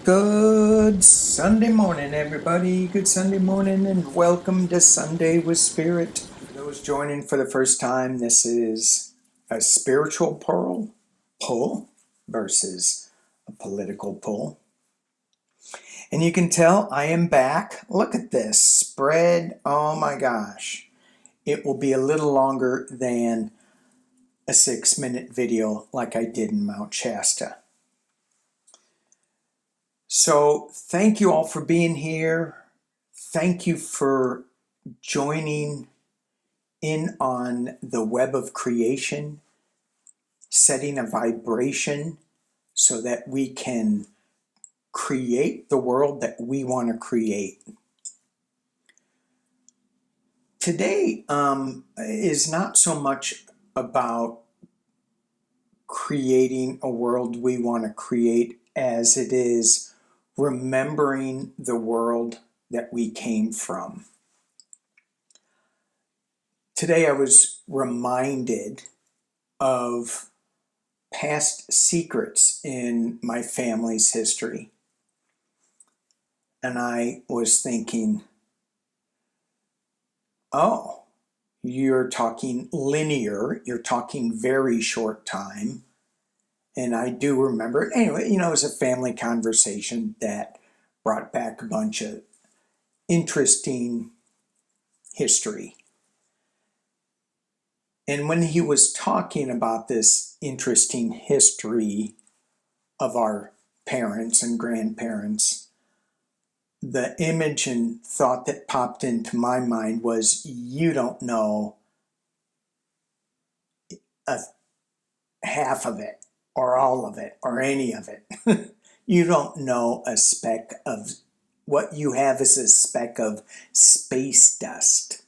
Good Sunday morning, everybody. Good Sunday morning, and welcome to Sunday with Spirit. For those joining for the first time, this is a spiritual pull versus a political pull. And you can tell I am back. Look at this spread. Oh my gosh. It will be a little longer than a 6-minute video like I did in Mount Shasta. So thank you all for being here. Thank you for joining in on the web of creation, setting a vibration so that we can create the world that we want to create. Today is not so much about creating a world we want to create as it is remembering the world that we came from. Today I was reminded of past secrets in my family's history. And I was thinking, oh, you're talking linear, you're talking very short time. And I do remember, anyway, it was a family conversation that brought back a bunch of interesting history. And when he was talking about this interesting history of our parents and grandparents, the image and thought that popped into my mind was, you don't know a half of it, or all of it, or any of it. You don't know a speck of, what you have is a speck of space dust.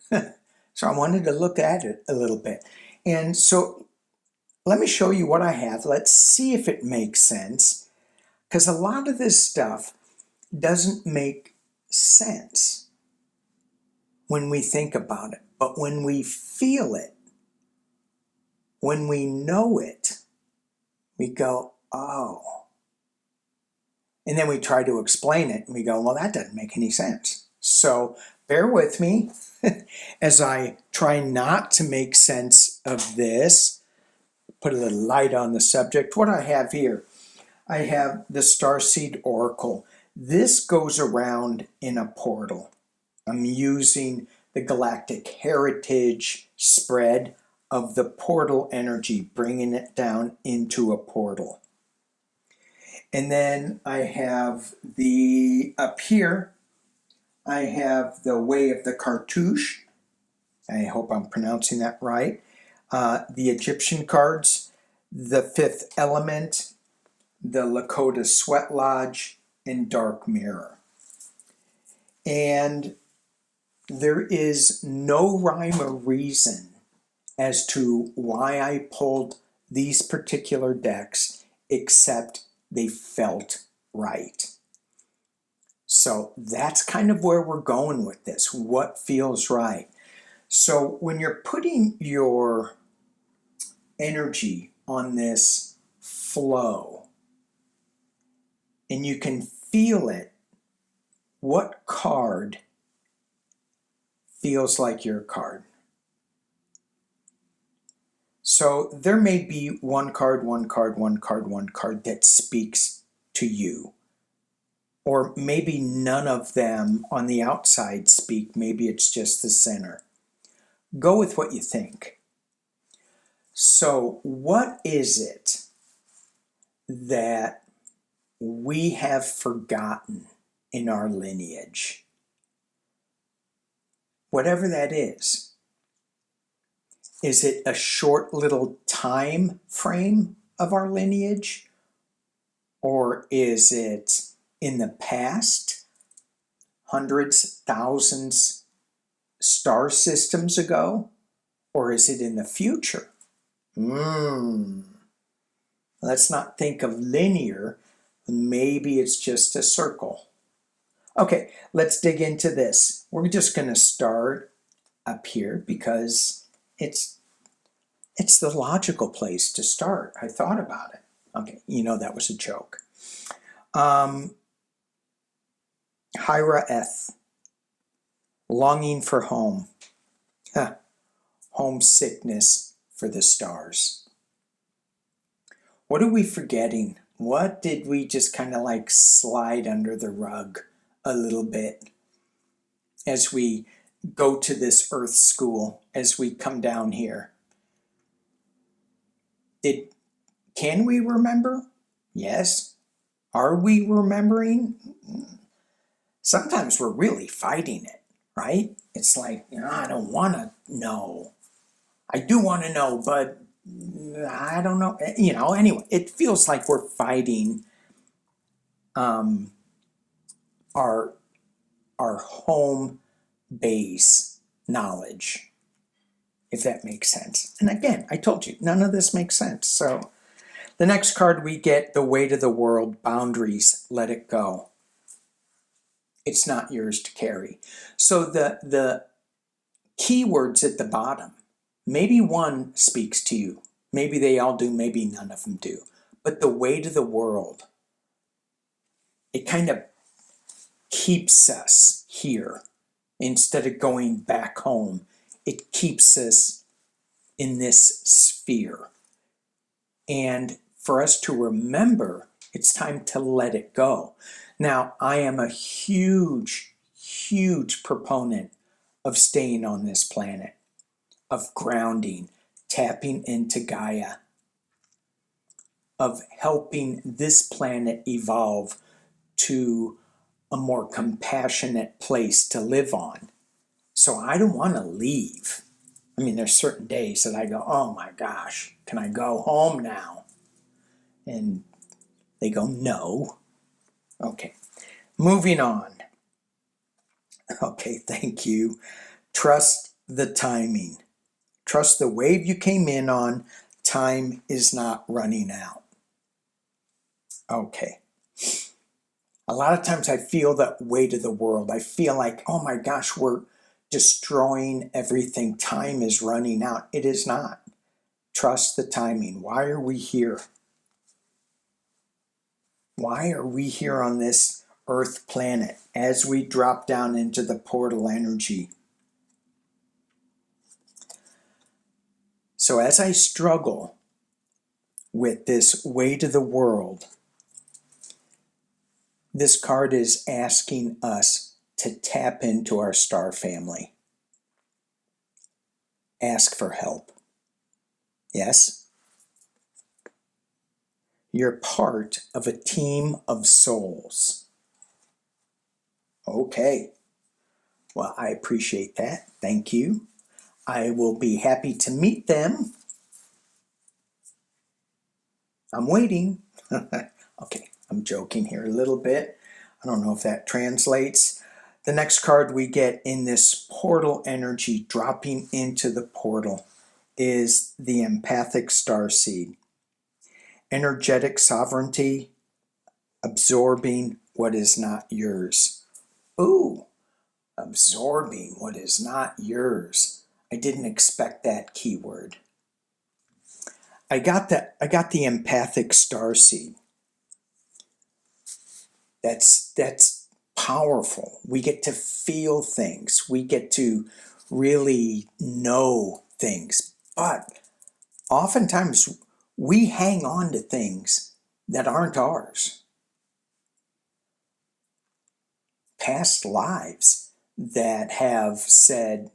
So I wanted to look at it a little bit. And so let me show you what I have. Let's see if it makes sense. Because a lot of this stuff doesn't make sense when we think about it. But when we feel it, when we know it, we go, oh. And then we try to explain it and we go, well, that doesn't make any sense. So bear with me as I try not to make sense of this. Put a little light on the subject. What I have here, I have the Starseed Oracle. This goes around in a portal. I'm using the Galactic Heritage spread of the portal energy, bringing it down into a portal. And then I have up here, I have the Way of the Cartouche. I hope I'm pronouncing that right. The Egyptian cards, the Fifth Element, the Lakota Sweat Lodge, and Dark Mirror. And there is no rhyme or reason as to why I pulled these particular decks, except they felt right. So that's kind of where we're going with this. What feels right? So when you're putting your energy on this flow and you can feel it, what card feels like your card? So there may be one card that speaks to you. Or maybe none of them on the outside speak. Maybe it's just the center. Go with what you think. So what is it that we have forgotten in our lineage? Whatever that is it a short little time frame of our lineage? Or is it in the past, hundreds, thousands, star systems ago? Or is it in the future? Let's not think of linear. Maybe it's just a circle. Okay, let's dig into this. We're just going to start up here because it's the logical place to start. I thought about it. Okay, that was a joke. Um, Hira Eth, longing for home. Huh. Homesickness for the stars. What are we forgetting? What did we just kind of like slide under the rug a little bit as we go to this earth school, as we come down here? Can we remember? Yes. Are we remembering? Sometimes we're really fighting it, right? It's like, I don't want to know. I do want to know, but I don't know. Anyway, it feels like we're fighting our home base knowledge, if that makes sense. And again, I told you, none of this makes sense. So the next card we get, the weight of the world, boundaries, let it go. It's not yours to carry. So the keywords at the bottom, maybe one speaks to you. Maybe they all do, maybe none of them do. But the weight of the world, it kind of keeps us here instead of going back home. It keeps us in this sphere. And for us to remember, it's time to let it go. Now, I am a huge, huge proponent of staying on this planet, of grounding, tapping into Gaia, of helping this planet evolve to a more compassionate place to live on. So I don't want to leave. I mean, there's certain days that I go, oh my gosh, can I go home now? And they go, no. Okay, moving on. Okay, thank you. Trust the timing. Trust the wave you came in on. Time is not running out. Okay. A lot of times I feel that weight of the world. I feel like, oh my gosh, we're destroying everything. Time is running out. It is not. Trust the timing. Why are we here? Why are we here on this Earth planet as we drop down into the portal energy? So as I struggle with this weight of the world, this card is asking us to tap into our star family. Ask for help. Yes? You're part of a team of souls. Okay. Well, I appreciate that. Thank you. I will be happy to meet them. I'm waiting. Okay, I'm joking here a little bit. I don't know if that translates. The next card we get in this portal energy dropping into the portal is the empathic starseed. Energetic sovereignty, absorbing what is not yours. Ooh, absorbing what is not yours. I didn't expect that keyword. I got the empathic starseed. That's powerful. We get to feel things. We get to really know things. But oftentimes we hang on to things that aren't ours. Past lives that have said,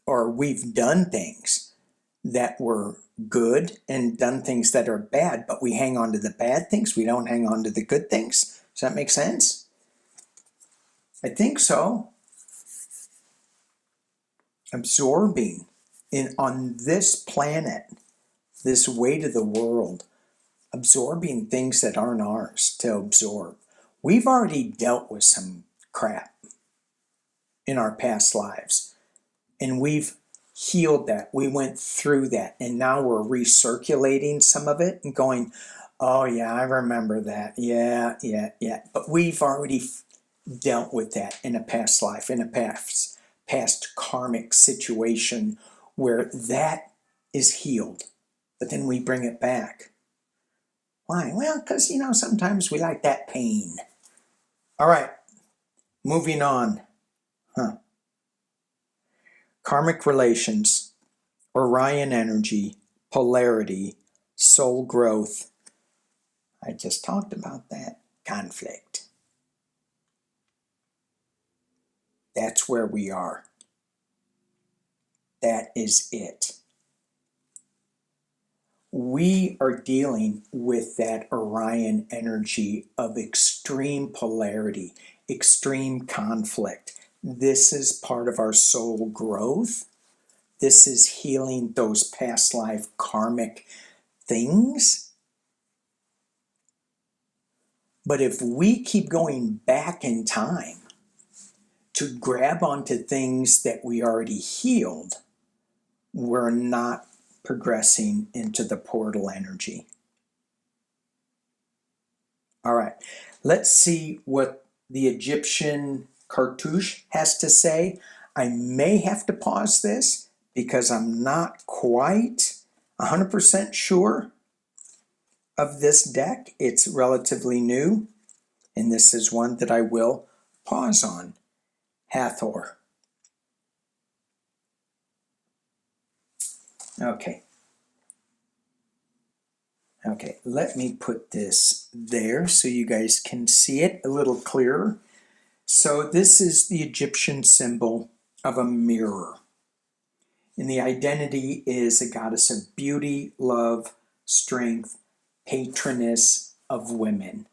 or we've done things that were good and done things that are bad, but we hang on to the bad things. We don't hang on to the good things. Does that make sense? I think so. Absorbing on this planet, this weight of the world, absorbing things that aren't ours to absorb. We've already dealt with some crap in our past lives, and we've healed that. We went through that, and now we're recirculating some of it and going, oh yeah, I remember that. Yeah. But we've already dealt with that in a past life, in a past karmic situation where that is healed. But then we bring it back. Why? Well, because, sometimes we like that pain. All right, moving on. Karmic relations, Orion energy, polarity, soul growth. I just talked about that. Conflict. That's where we are. That is it. We are dealing with that Orion energy of extreme polarity, extreme conflict. This is part of our soul growth. This is healing those past life karmic things. But if we keep going back in time to grab onto things that we already healed, we're not progressing into the portal energy. All right, let's see what the Egyptian cartouche has to say. I may have to pause this because I'm not quite 100% sure of this deck. It's relatively new, and this is one that I will pause on. Hathor. Okay, let me put this there so you guys can see it a little clearer. So this is the Egyptian symbol of a mirror. And the identity is a goddess of beauty, love, strength, patroness of women.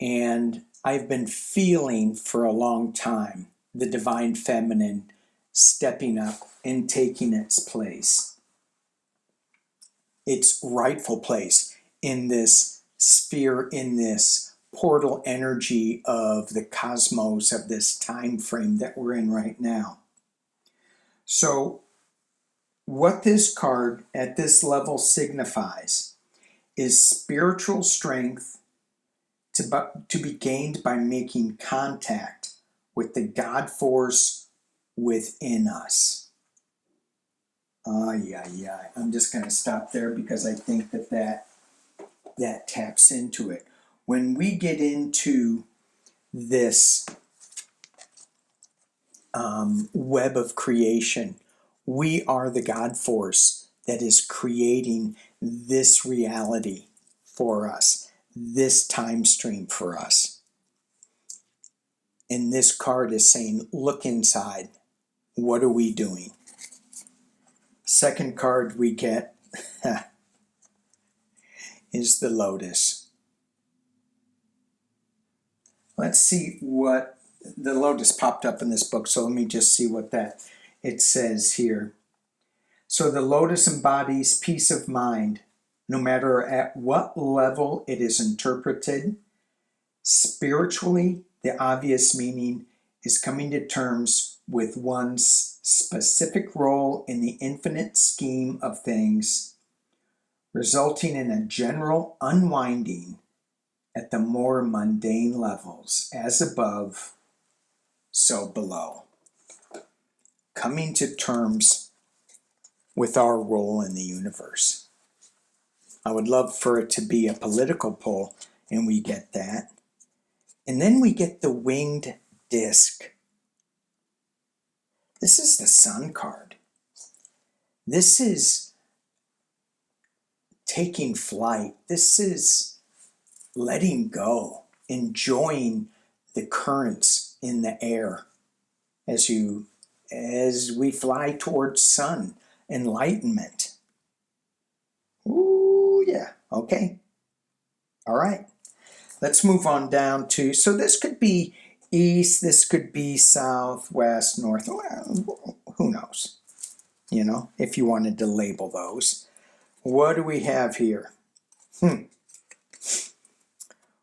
And I've been feeling for a long time the divine feminine stepping up and taking its place, its rightful place in this sphere, in this portal energy of the cosmos, of this time frame that we're in right now. So what this card at this level signifies is spiritual strength to be gained by making contact with the God force within us. I'm just going to stop there because I think that taps into it. When we get into this web of creation, we are the God force that is creating this reality for us, this time stream for us. And this card is saying, look inside. What are we doing? Second card we get is the Lotus. Let's see what the Lotus popped up in this book, so let me just see what it says here. So the Lotus embodies peace of mind, no matter at what level it is interpreted. Spiritually, the obvious meaning is coming to terms with one's specific role in the infinite scheme of things, resulting in a general unwinding at the more mundane levels, as above, so below. Coming to terms with our role in the universe. I would love for it to be a political pull, and we get that. And then we get the winged disc. This is the Sun card. This is taking flight. This is letting go, enjoying the currents in the air as we fly towards sun, enlightenment. Ooh, yeah, okay. All right, let's move on down to, so this could be east, this could be south, west, north, well, who knows, if you wanted to label those. What do we have here?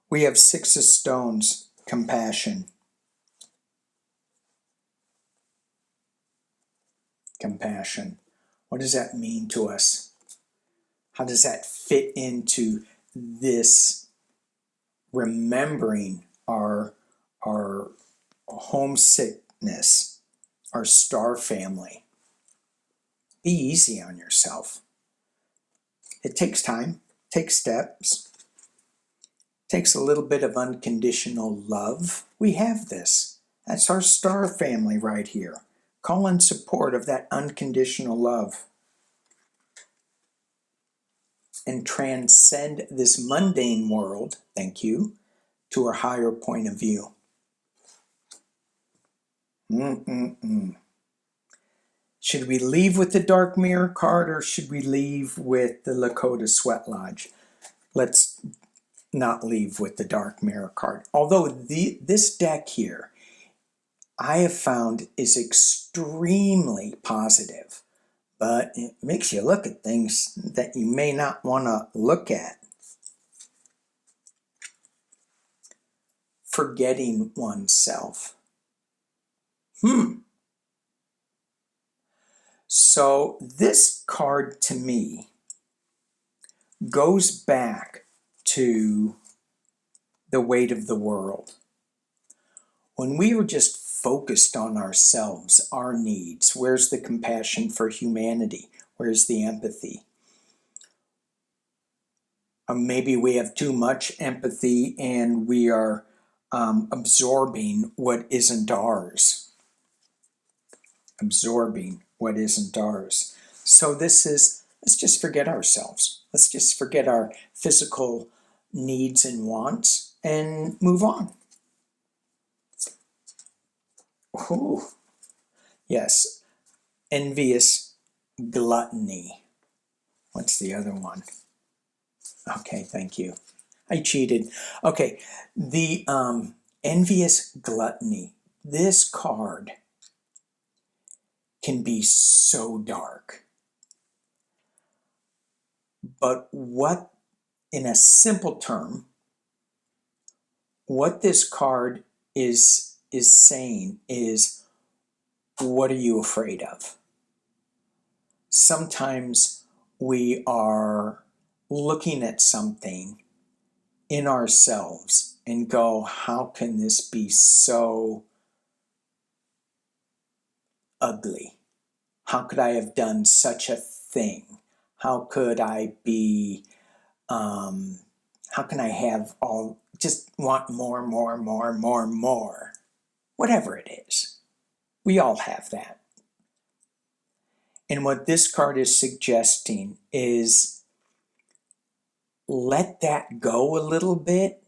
We have Six of Stones, compassion. Compassion. What does that mean to us? How does that fit into this remembering our homesickness, our star family? Be easy on yourself. It takes time, takes steps. Takes a little bit of unconditional love. We have this. That's our star family right here. Call in support of that unconditional love. And transcend this mundane world, thank you, to a higher point of view. Should we leave with the Dark Mirror card, or should we leave with the Lakota Sweat Lodge? Let's not leave with the Dark Mirror card. Although this deck here, I have found, is extremely positive, but it makes you look at things that you may not want to look at. Forgetting oneself. So this card to me goes back to the weight of the world. When we were just focused on ourselves, our needs, where's the compassion for humanity? Where's the empathy? Maybe we have too much empathy and we are absorbing what isn't ours. Absorbing what isn't ours. So this is, let's just forget ourselves. Let's just forget our physical needs and wants and move on. Ooh. Yes, envious gluttony. What's the other one? Okay, thank you. I cheated. Okay, the envious gluttony. This card can be so dark. But what, in a simple term, what this card is saying is, what are you afraid of? Sometimes we are looking at something in ourselves and go, how can this be so ugly? How could I have done such a thing? How could I be, how can I have all, just want more, whatever it is. We all have that. And what this card is suggesting is let that go a little bit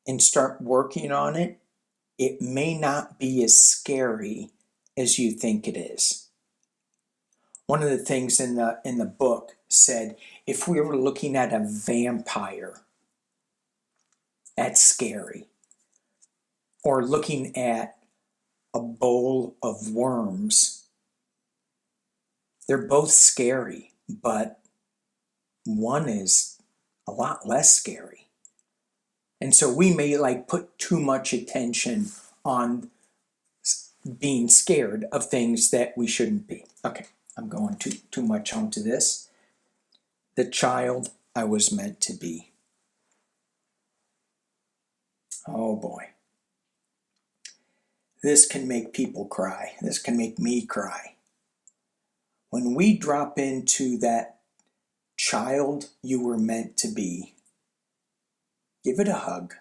and start working on it. It may not be as scary as you think it is. One of the things in the book said, if we were looking at a vampire, that's scary. Or looking at a bowl of worms, they're both scary, but one is a lot less scary. And so we may put too much attention on being scared of things that we shouldn't be. Okay, I'm going too much onto this. The child I was meant to be. Oh boy. This can make people cry. This can make me cry. When we drop into that child you were meant to be, give it a hug.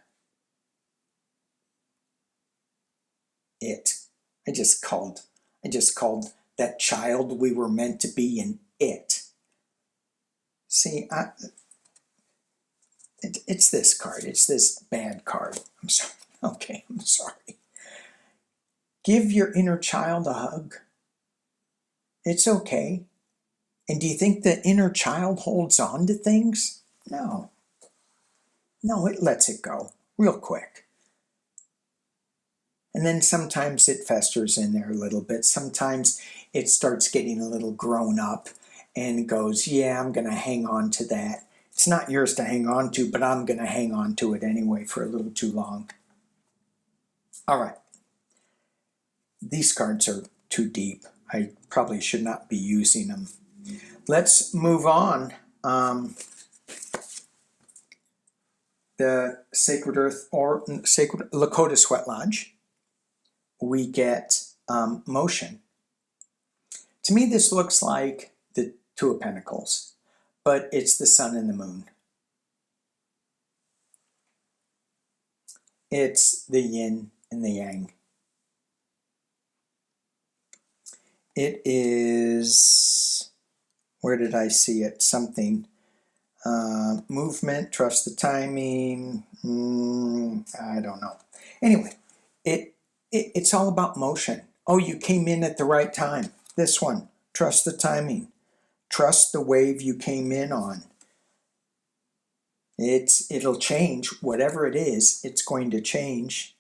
I just called that child we were meant to be an it. See, it's this card. It's this bad card. I'm sorry. Okay, I'm sorry. Give your inner child a hug. It's okay. And do you think the inner child holds on to things? No. No, it lets it go real quick. And then sometimes it festers in there a little bit. Sometimes it starts getting a little grown up and goes, yeah, I'm going to hang on to that. It's not yours to hang on to, but I'm going to hang on to it anyway for a little too long. All right. These cards are too deep. I probably should not be using them. Let's move on. The Sacred Earth or Sacred Lakota Sweat Lodge. We get motion. To me, this looks like the Two of Pentacles, but it's the sun and the moon. It's the yin and the yang. It is, where did I see it? Something. Movement, trust the timing. I don't know. Anyway, it's all about motion. Oh, you came in at the right time. This one, trust the timing. Trust the wave you came in on. It'll change. Whatever it is, it's going to change.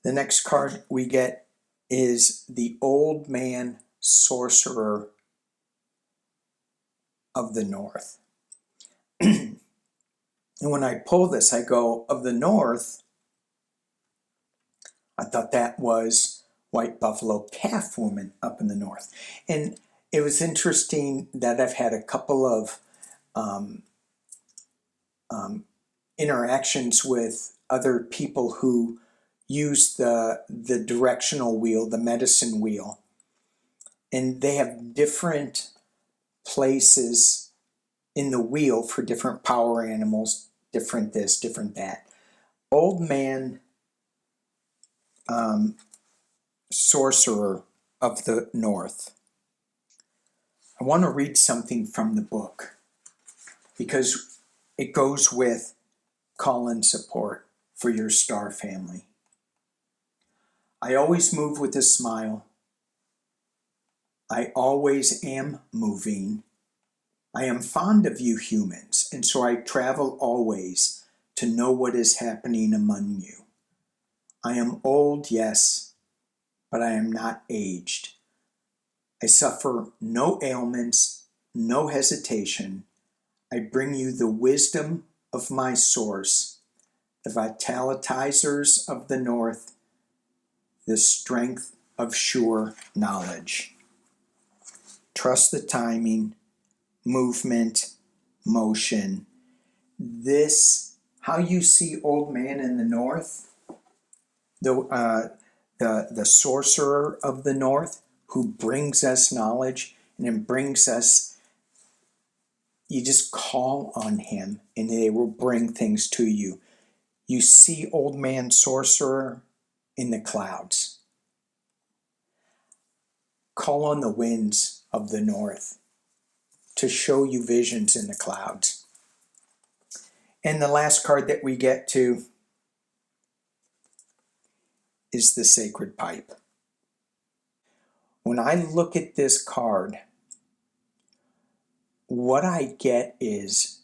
The next card we get is the Old Man Sorcerer of the North. And when I pull this, I go, of the North, I thought that was White Buffalo Calf Woman up in the North. And it was interesting that I've had a couple of interactions with other people who use the directional wheel, the medicine wheel, and they have different places in the wheel for different power animals, different this, different that. Old Man Sorcerer of the North. I want to read something from the book because it goes with call and support for your star family. I always move with a smile. I always am moving. I am fond of you humans, and so I travel always to know what is happening among you. I am old, yes, but I am not aged. I suffer no ailments, no hesitation. I bring you the wisdom of my source, the vitalizers of the North, the strength of sure knowledge. Trust the timing, movement, motion. This, how you see Old Man in the North, the sorcerer of the North, who brings us knowledge and then brings us, you just call on him and they will bring things to you. You see Old Man Sorcerer in the clouds. Call on the winds of the North to show you visions in the clouds. And the last card that we get to is the Sacred Pipe. When I look at this card, what I get is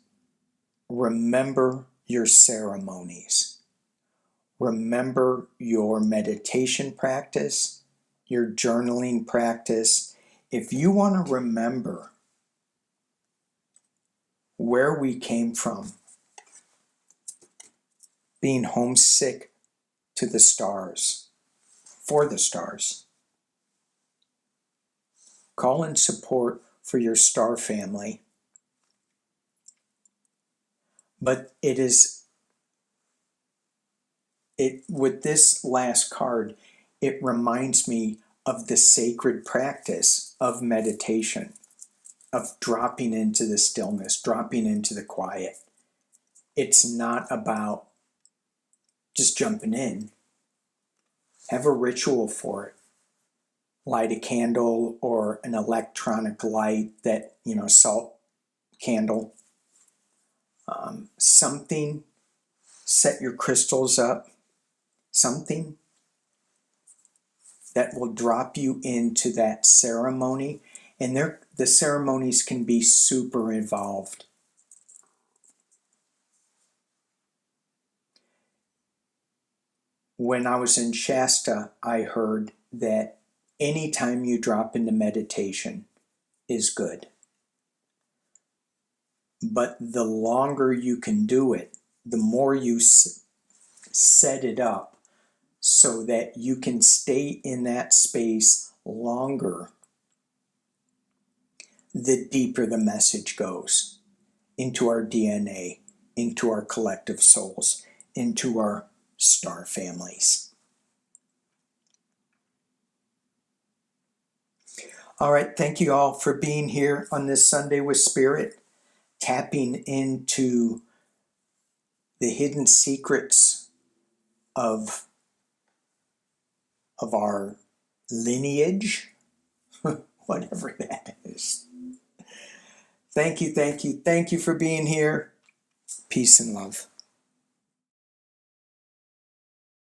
remember your ceremonies. Remember your meditation practice, your journaling practice. If you want to remember where we came from, being homesick to the stars, for the stars, call in support for your star family. But with this last card, it reminds me of the sacred practice of meditation, of dropping into the stillness, dropping into the quiet. It's not about just jumping in. Have a ritual for it. Light a candle or an electronic light that, salt candle. Something, set your crystals up. Something that will drop you into that ceremony. And the ceremonies can be super involved. When I was in Shasta, I heard that anytime you drop into meditation is good. But the longer you can do it, the more you set it up so that you can stay in that space longer, the deeper the message goes into our DNA, into our collective souls, into our star families. All right, thank you all for being here on this Sunday with Spirit, tapping into the hidden secrets of our lineage, whatever that is. Thank you for being here. Peace and love.